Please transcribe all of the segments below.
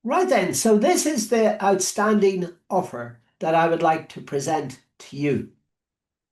Right then, so this is the outstanding offer that I would like to present to you.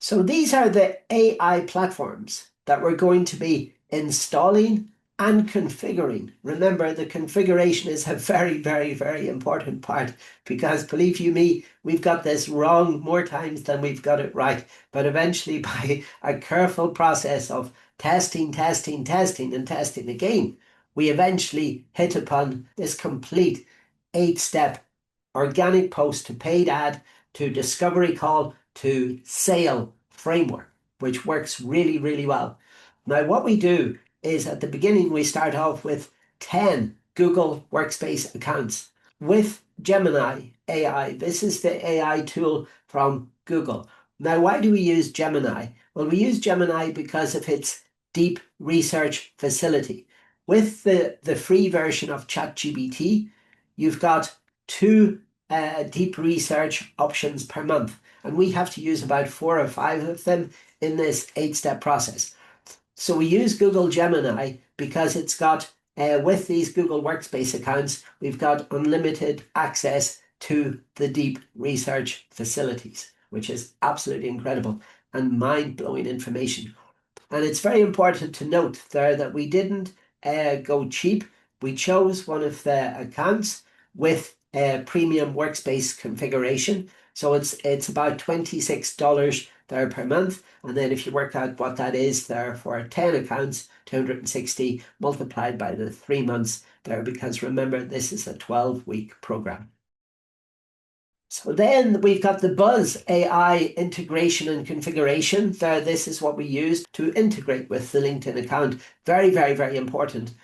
So these are the AI platforms that we're going to be installing and configuring. Remember, the configuration is a very, very, very important part because believe you me, we've got this wrong more times than we've got it right. But eventually, by a careful process of testing, testing, testing, and testing again, we eventually hit upon this complete 8-step organic post to paid ad to discovery call to sale framework, which works really, really well. Now, what we do is at the beginning, we start off with 10 Google Workspace accounts with Gemini AI. This is the AI tool from Google. Now, why do we use Gemini? Well, we use Gemini because of its deep research facility. With the free version of ChatGPT, you've got two deep research options per month, and we have to use about 4 or 5 of them in this 8-step process. So we use Google Gemini because it's got, with these Google Workspace accounts, we've got unlimited access to the deep research facilities, which is absolutely incredible and mind-blowing information. And it's very important to note there that we didn't go cheap. We chose one of the accounts with a premium workspace configuration. So it's about $26 there per month. And then if you work out what that is there for 10 accounts, 260 multiplied by the 3 months there, because remember, this is a 12-week program. So then we've got the Buzz AI integration and configuration. There, this is what we use to integrate with the LinkedIn account. Very, very, very important.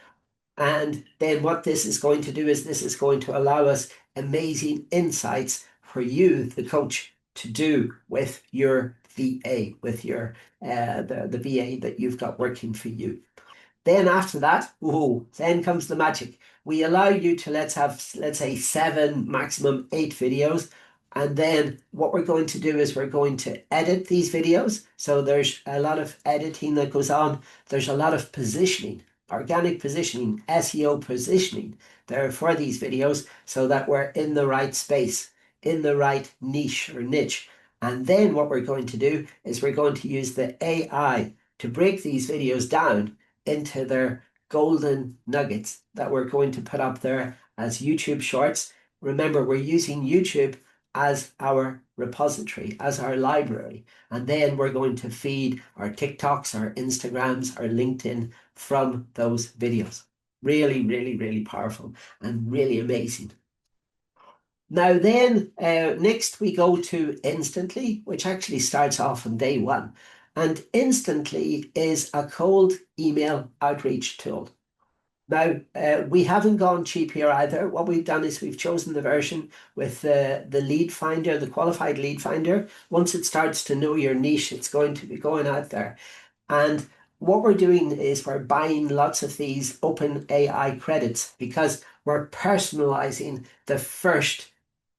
And then what this is going to do is this is going to allow us amazing insights for you, the coach, to do with your VA, with your the VA that you've got working for you. Then after that, then comes the magic. We allow you to let's say 7, maximum 8 videos. And then what we're going to do is we're going to edit these videos. So there's a lot of editing that goes on. There's a lot of positioning, organic positioning, SEO positioning there for these videos so that we're in the right space, in the right niche or niche. And then what we're going to do is we're going to use the AI to break these videos down into their golden nuggets that we're going to put up there as YouTube shorts. Remember, we're using YouTube as our repository, as our library. And then we're going to feed our TikToks, our Instagrams, our LinkedIn from those videos. Really, really, really powerful and really amazing. Now then, next we go to Instantly, which actually starts off on day 1. And Instantly is a cold email outreach tool. Now, we haven't gone cheap here either. What we've done is we've chosen the version with the lead finder, the qualified lead finder. Once it starts to know your niche, it's going to be going out there. And what we're doing is we're buying lots of these open AI credits because we're personalizing the first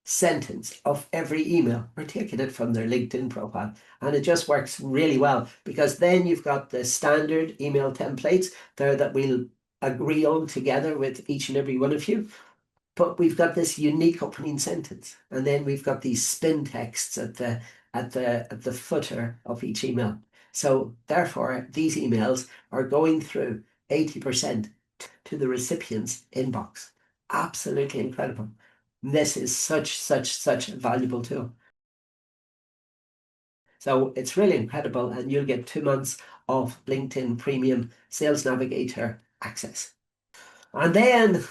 sentence of every email. We're taking it from their LinkedIn profile, and it just works really well because then you've got the standard email templates there that we'll agree on together with each and every one of you. But we've got this unique opening sentence, and then we've got these spin texts at the footer of each email. So therefore, these emails are going through 80% to the recipient's inbox. Absolutely incredible. This is such a valuable tool. So it's really incredible, and you'll get 2 months of LinkedIn Premium Sales Navigator access. And then,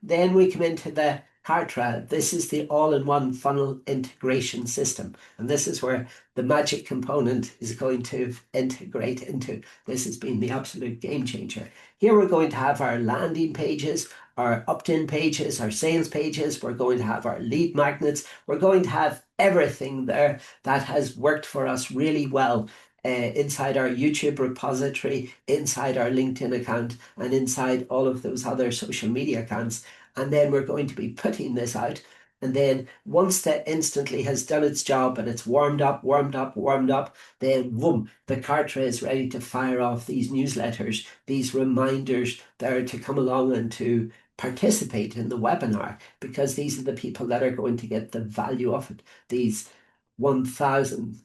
then we come into the Kartra. This is the all-in-one funnel integration system. And this is where the magic component is going to integrate into. This has been the absolute game changer. Here we're going to have our landing pages, our opt-in pages, our sales pages. We're going to have our lead magnets. We're going to have everything there that has worked for us really well inside our YouTube repository, inside our LinkedIn account, and inside all of those other social media accounts. And then we're going to be putting this out And then once that instantly has done its job and it's warmed up, then boom, the Kartra is ready to fire off these newsletters, these reminders that are to come along and to participate in the webinar, because these are the people that are going to get the value of it, these 1,000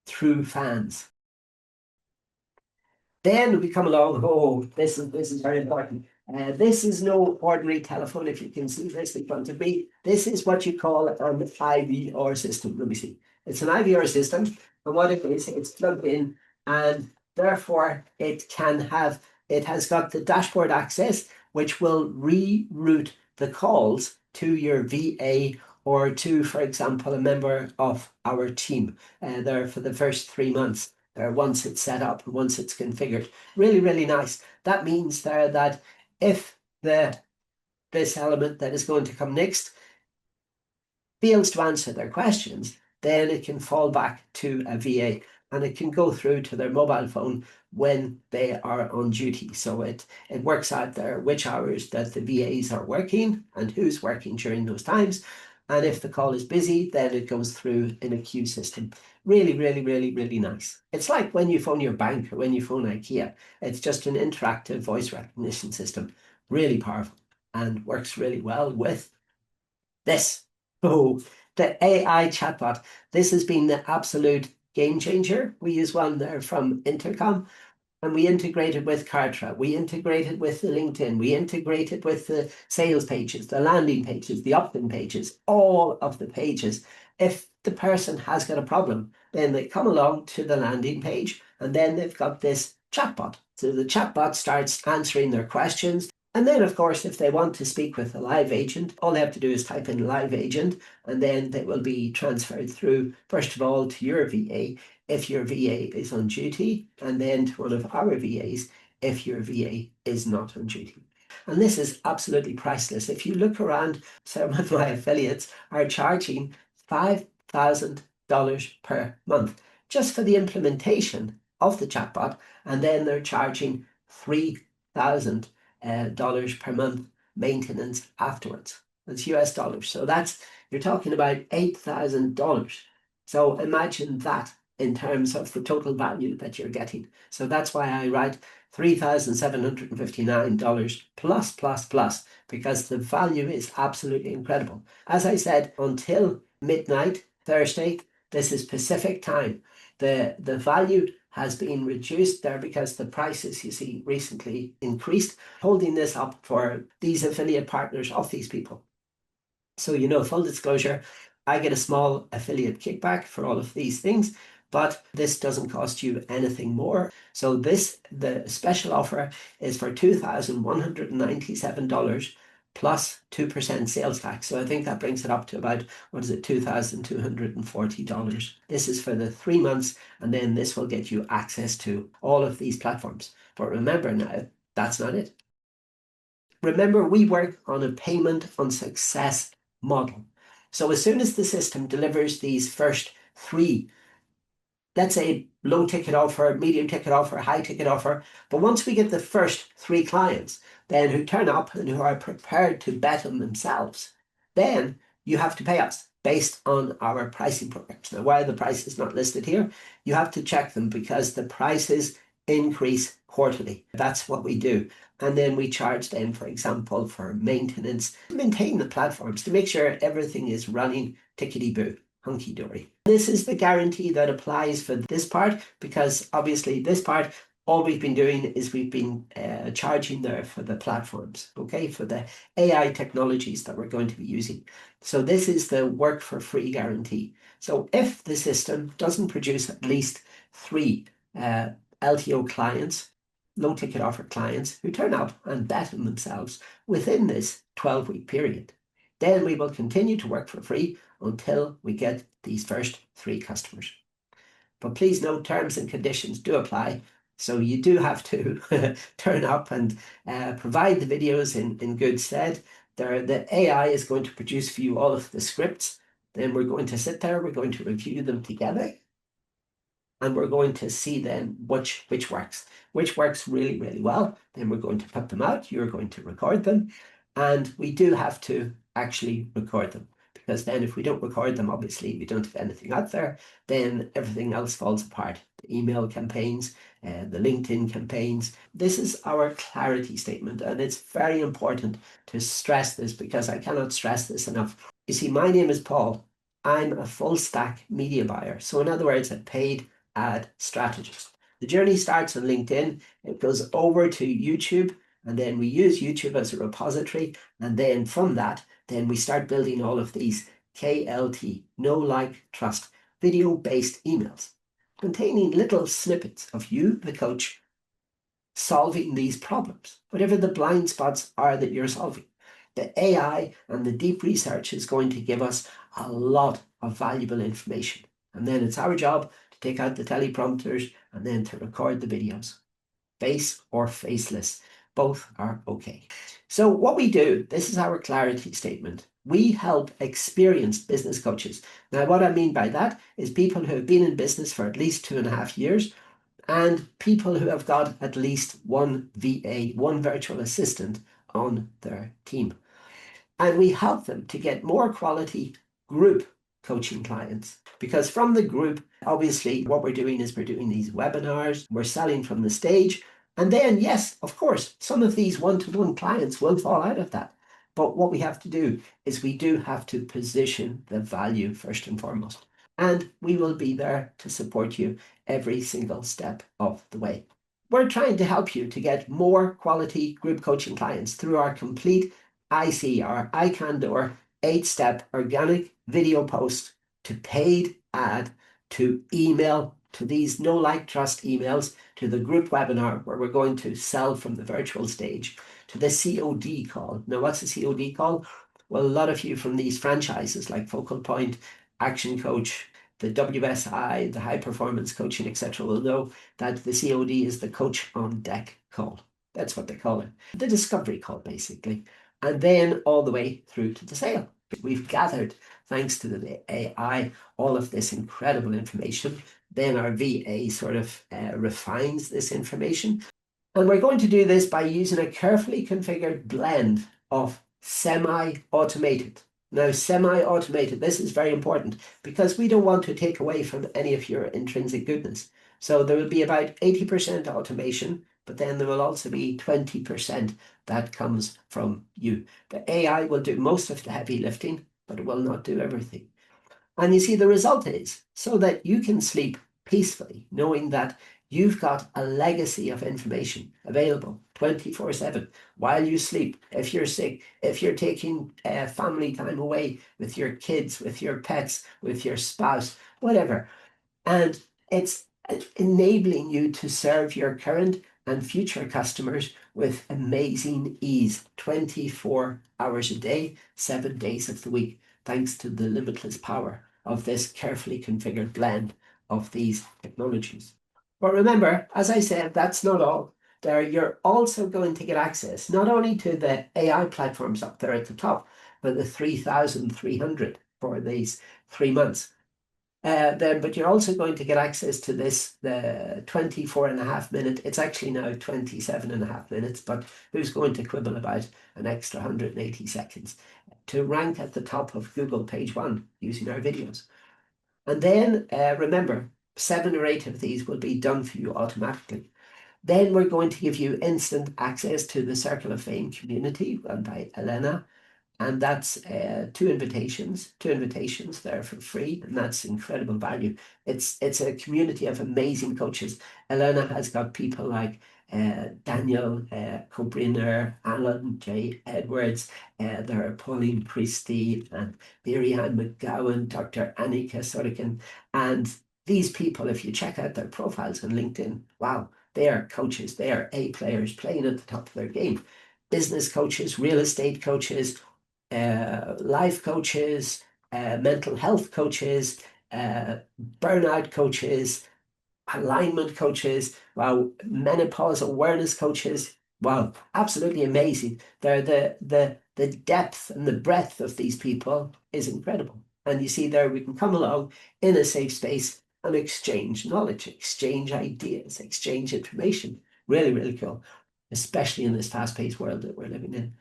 true fans. Then we come along, oh, this is very important. This is no ordinary telephone, if you can see this in front of me. This is what you call an IVR system. Let me see. It's an IVR system, and what it is, it's plugged in, and therefore it has got the dashboard access, which will reroute the calls to your VA or to, for example, a member of our team there for the first 3 months. Once it's set up, once it's configured. Really, really nice. That means there that if this element that is going to come next fails to answer their questions, then it can fall back to a VA and it can go through to their mobile phone when they are on duty. So it works out there which hours that the VAs are working and who's working during those times. And if the call is busy, then it goes through in a queue system. Really, really, really, really nice. It's like when you phone your bank or when you phone IKEA. It's just an interactive voice recognition system. Really powerful and works really well with this. Oh, the AI chatbot. This has been the absolute game changer. We use one there from Intercom. And we integrated with Kartra, we integrated with the LinkedIn, we integrated with the sales pages, the landing pages, the opt-in pages, all of the pages. If the person has got a problem, then they come along to the landing page and then they've got this chatbot. So the chatbot starts answering their questions. And then, of course, if they want to speak with a live agent, all they have to do is type in live agent, and then they will be transferred through, first of all, to your VA if your VA is on duty, and then to one of our VAs if your VA is not on duty. And this is absolutely priceless. If you look around, some of my affiliates are charging $5,000 per month just for the implementation of the chatbot, and then they're charging $3,000 per month maintenance afterwards. That's US dollars. So you're talking about $8,000. So imagine that in terms of the total value that you're getting. So that's why I write $3,759 plus, because the value is absolutely incredible. As I said, until midnight Thursday, this is Pacific time. The value has been reduced there because the prices, you see, recently increased, holding this up for these affiliate partners of these people. So, full disclosure, I get a small affiliate kickback for all of these things, but this doesn't cost you anything more. So the special offer is for $2,197 plus 2% sales tax. So I think that brings it up to about, $2,240. This is for the 3 months, and then this will get you access to all of these platforms. But remember now, that's not it. Remember, we work on a payment on success model. So as soon as the system delivers these first 3, let's say low ticket offer, medium ticket offer, high ticket offer, but once we get the first 3 clients then who turn up and who are prepared to bet on themselves, then you have to pay us based on our pricing programs. Now, why the price is not listed here, you have to check them because the prices increase quarterly. That's what we do. And then we charge them, for example, for maintenance, to maintain the platforms, to make sure everything is running tickety-boo, hunky-dory. This is the guarantee that applies for this part, because obviously this part, all we've been doing is we've been charging there for the platforms, okay, for the AI technologies that we're going to be using. So this is the work for free guarantee. So if the system doesn't produce at least 3 LTO clients, low ticket offer clients, who turn up and bet on themselves within this 12-week period, then we will continue to work for free until we get these first 3 customers. But please note, terms and conditions do apply. So you do have to turn up and provide the videos in good stead. The AI is going to produce for you all of the scripts. Then we're going to sit there, we're going to review them together. And we're going to see then which works really, really well. Then we're going to put them out. You're going to record them. And we do have to actually record them, because then if we don't record them, obviously we don't have anything out there, then everything else falls apart. The email campaigns, the LinkedIn campaigns. This is our clarity statement, and it's very important to stress this because I cannot stress this enough. You see, my name is Paul. I'm a full stack media buyer. So in other words, a paid ad strategist. The journey starts on LinkedIn. It goes over to YouTube, and then we use YouTube as a repository. And then from that, then we start building all of these KLT, know, like, trust, video-based emails containing little snippets of you, the coach, solving these problems, whatever the blind spots are that you're solving. The AI and the deep research is going to give us a lot of valuable information. And then it's our job to take out the teleprompters and then to record the videos. Face or faceless, both are okay. So what we do, this is our clarity statement. We help experienced business coaches. Now, what I mean by that is people who have been in business for at least 2.5 years and people who have got at least one VA, one virtual assistant on their team. And we help them to get more quality group coaching clients. Because from the group, obviously, what we're doing is we're doing these webinars, we're selling from the stage. And then, yes, of course, some of these one-to-one clients will fall out of that. But what we have to do is we do have to position the value first and foremost. And we will be there to support you every single step of the way. We're trying to help you to get more quality group coaching clients through our complete IC, our I Can Do 8-step organic video post to paid ad to email to these know, like, trust emails to the group webinar where we're going to sell from the virtual stage to the COD call. Now, what's a COD call? Well, a lot of you from these franchises like Focal Point, Action Coach, the WSI, the High Performance Coaching, etc. will know that the COD is the coach on deck call. That's what they call it. The discovery call, basically. And then all the way through to the sale. We've gathered, thanks to the AI, all of this incredible information. Then our VA sort of refines this information. And we're going to do this by using a carefully configured blend of semi-automated. Now, semi-automated, this is very important because we don't want to take away from any of your intrinsic goodness. So there will be about 80% automation, but then there will also be 20% that comes from you. The AI will do most of the heavy lifting, but it will not do everything. And you see, the result is so that you can sleep peacefully, knowing that you've got a legacy of information available 24/7 while you sleep. If you're sick, if you're taking family time away with your kids, with your pets, with your spouse, whatever. And it's enabling you to serve your current and future customers with amazing ease, 24 hours a day, 7 days of the week, thanks to the limitless power of this carefully configured blend of these technologies. But remember, as I said, that's not all. There, you're also going to get access not only to the AI platforms up there at the top, but the 3,300 for these 3 months. But you're also going to get access to this, the 24.5 minute, it's actually now 27.5 minutes, but who's going to quibble about an extra 180 seconds to rank at the top of Google page 1 using our videos. And then remember, 7 or 8 of these will be done for you automatically. Then we're going to give you instant access to the Circle of Fame community run by Elena. And that's 2 invitations there for free, and that's incredible value. It's a community of amazing coaches. Elena has got people like Daniel Kobriner, Alan J. Edwards, there are Pauline Christie and Marianne McGowan, Dr. Annika Sorokin, and these people, if you check out their profiles on LinkedIn, wow, they are coaches, they are A players playing at the top of their game. Business coaches, real estate coaches, life coaches, mental health coaches, burnout coaches, alignment coaches, wow, menopause awareness coaches. Wow, absolutely amazing. The depth and the breadth of these people is incredible. And you see there, we can come along in a safe space and exchange knowledge, exchange ideas, exchange information. Really, really cool, especially in this fast-paced world that we're living in.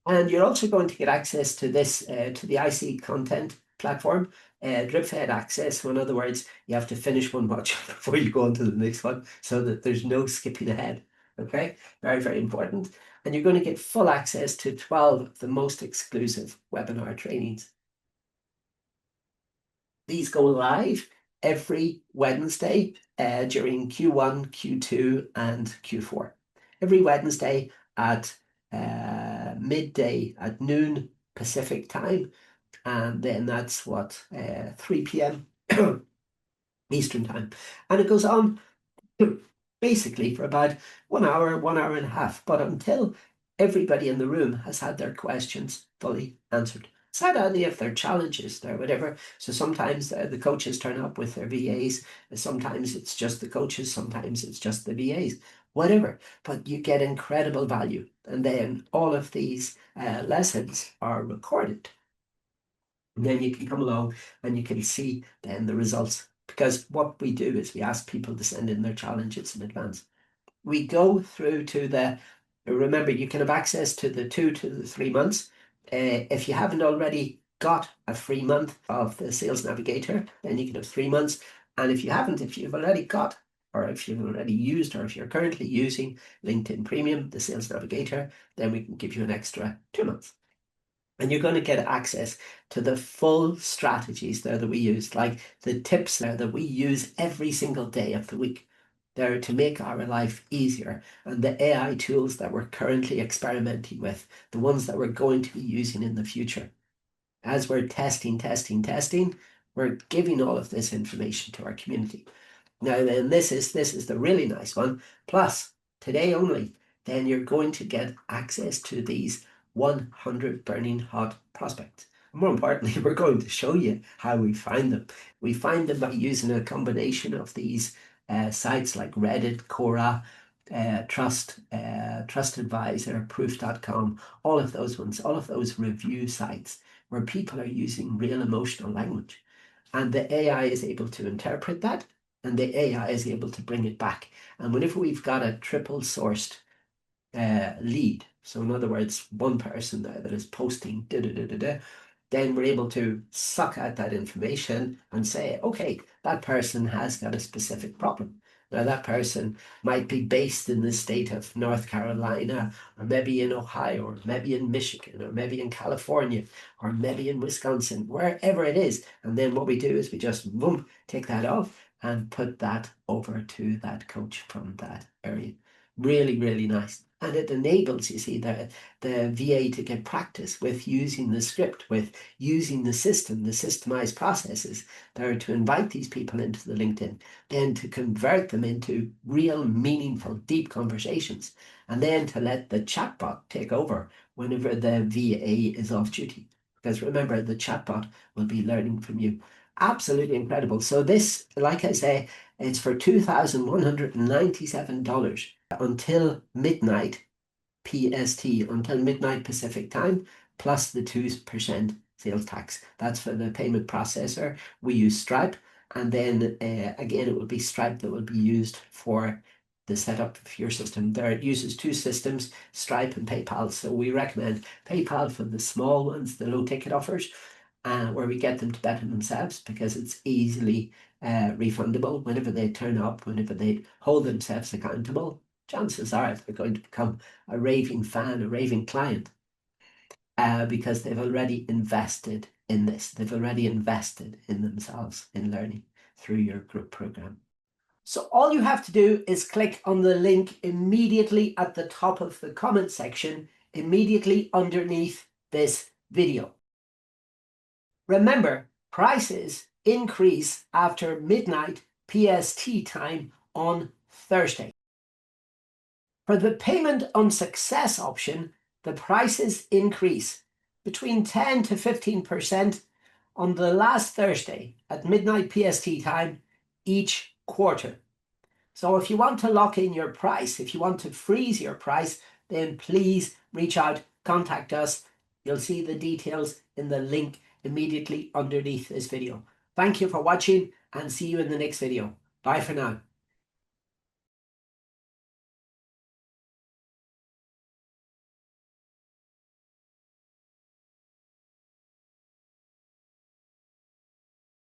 And you're also going to get access to this, to the IC content platform, drip-fed access. So in other words, you have to finish one module before you go on to the next one so that there's no skipping ahead. Okay, very, very important. And you're going to get full access to 12 of the most exclusive webinar trainings. These go live every Wednesday during Q1, Q2, and Q4. Every Wednesday at midday at noon Pacific time, and then that's what 3 p.m. Eastern time, and it goes on basically for about 1 hour and a half, but until everybody in the room has had their questions fully answered. Sad any of their challenges, their whatever. So sometimes the coaches turn up with their VAs, sometimes it's just the coaches, sometimes it's just the VAs, whatever. But you get incredible value. And then all of these lessons are recorded. And then you can come along and you can see then the results. Because what we do is we ask people to send in their challenges in advance. We go through to the, remember, you can have access to the 2 to the 3 months. If you haven't already got a free month of the Sales Navigator, then you can have 3 months. And if you haven't, if you've already got, or if you've already used, or if you're currently using LinkedIn Premium, the Sales Navigator, then we can give you an extra 2 months. And you're going to get access to the full strategies there that we use, like the tips there that we use every single day of the week. They're to make our life easier. And the AI tools that we're currently experimenting with, the ones that we're going to be using in the future. As we're testing, we're giving all of this information to our community. Now then, this is the really nice one. Plus, today only, then you're going to get access to these 100 burning hot prospects. More importantly, we're going to show you how we find them. We find them by using a combination of these sites like Reddit, Quora, TrustAdvisor, Proof.com, all of those ones, all of those review sites where people are using real emotional language. And the AI is able to interpret that, and the AI is able to bring it back. And whenever we've got a triple sourced lead, so in other words, one person there that is posting then we're able to suck out that information and say, okay, that person has got a specific problem. Now, that person might be based in the state of North Carolina, or maybe in Ohio, or maybe in Michigan, or maybe in California, or maybe in Wisconsin, wherever it is. And then what we do is we just boom, take that off and put that over to that coach from that area. Really, really nice. And it enables, you see, the VA to get practice with using the script, with using the system, the systemized processes that are to invite these people into the LinkedIn, then to convert them into real, meaningful, deep conversations, and then to let the chatbot take over whenever the VA is off duty. Because remember, the chatbot will be learning from you. Absolutely incredible. So this, like I say, it's for $2,197 until midnight PST, until midnight Pacific time, plus the 2% sales tax. That's for the payment processor. We use Stripe, and then again, it will be Stripe that will be used for the setup of your system. There it uses two systems, Stripe and PayPal. So we recommend PayPal for the small ones, the low ticket offers, where we get them to bet on themselves because it's easily refundable whenever they turn up, whenever they hold themselves accountable. Chances are they're going to become a raving fan, a raving client, because they've already invested in this. They've already invested in themselves in learning through your group program. So all you have to do is click on the link immediately at the top of the comment section, immediately underneath this video. Remember, prices increase after midnight PST time on Thursday. For the payment on success option, the prices increase between 10 to 15% on the last Thursday at midnight PST time each quarter. So if you want to lock in your price, if you want to freeze your price, then please reach out, contact us. You'll see the details in the link immediately underneath this video. Thank you for watching and see you in the next video. Bye for now.